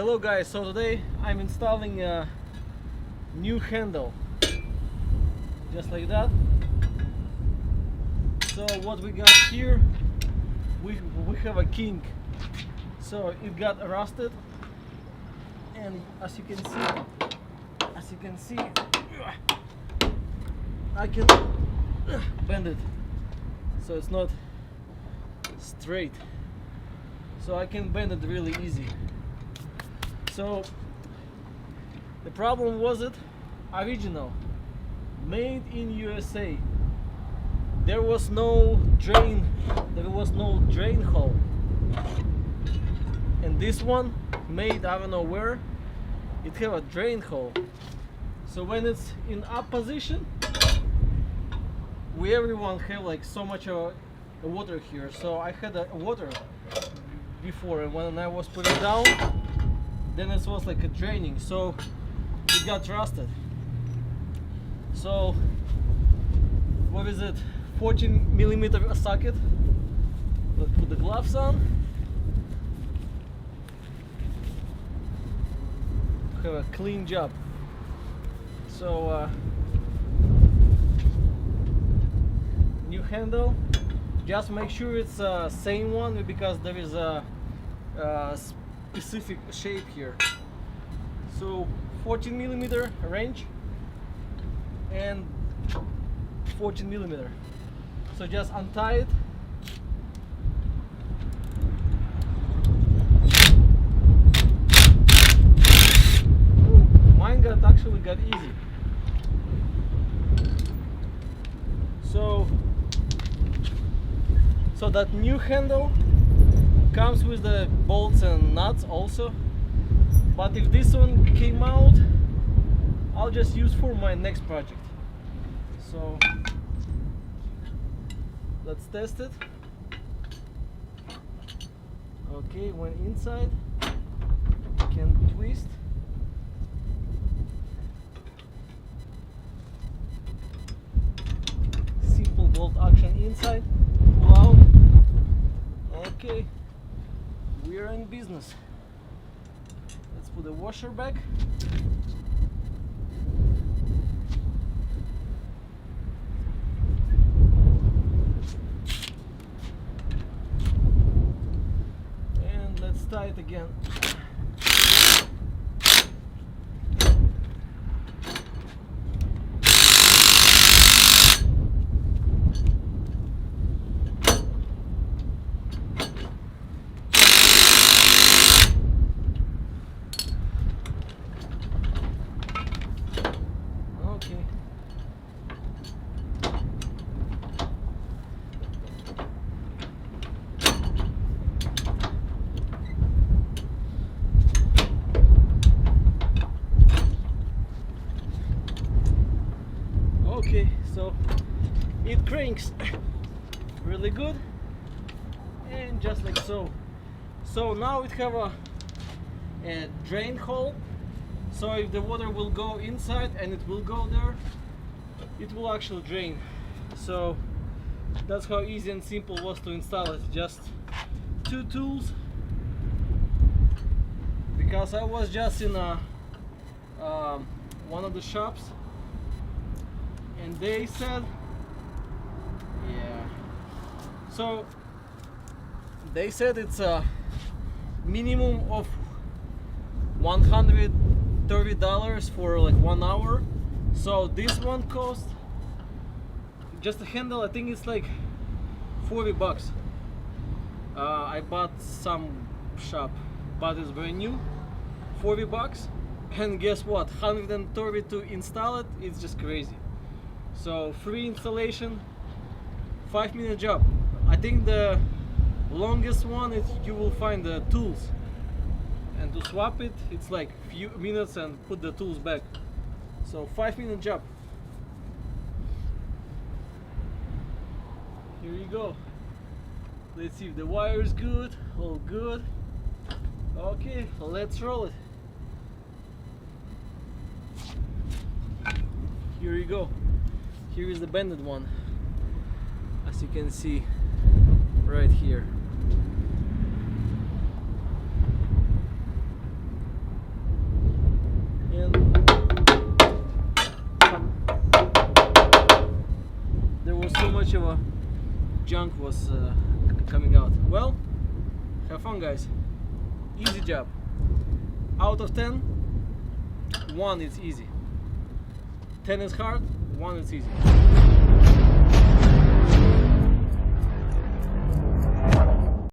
Hello guys, so today I'm installing a new handle, just like that. So what we got here, we have a kink. So it got rusted, and as you can see, I can bend it so it's not straight. So I can bend it really easy. So the problem was it original, made in USA. There was no drain hole. And this one, made I don't know where, it have a drain hole. So when it's in up position, everyone have like so much water here. So I had water before, and when I was putting down, then it was like a draining, so it got rusted. So what is it, 14mm socket. Let's put the gloves on. Have a clean job. So new handle, just make sure it's the same one, because there is a specific shape here. So 14mm range and 14mm. So just untie it. Mine actually got easy. So that new handle comes with the bolts and nuts also, but if this one came out, I'll just use for my next project. So let's test it. Okay, when inside, can twist. Simple bolt action inside, pull out. Okay, we are in business. Let's put the washer back. And let's tie it again. Okay, so it cranks really good, and just like so. So now it have a drain hole, so if the water will go inside and it will go there, it will actually drain. So that's how easy and simple was to install it. Just two tools, because I was just in one of the shops, and they said, so they said it's a minimum of $130 for like 1 hour. So this one cost, just a handle, I think it's like 40 bucks. I bought some shop, but it's brand new, 40 bucks. And guess what, 130 to install it, it's just crazy. So free installation, 5-minute job. I think the longest one is you will find the tools, and to swap it, it's like few minutes and put the tools back. So 5-minute job. Here you go. Let's see if the wire is good, all good. Okay, let's roll it. Here you go. Here is the bended one, as you can see right here. much of a junk was coming out. Well, have fun, guys. Easy job. Out of 10, 1 is easy. 10 is hard, 1 is easy.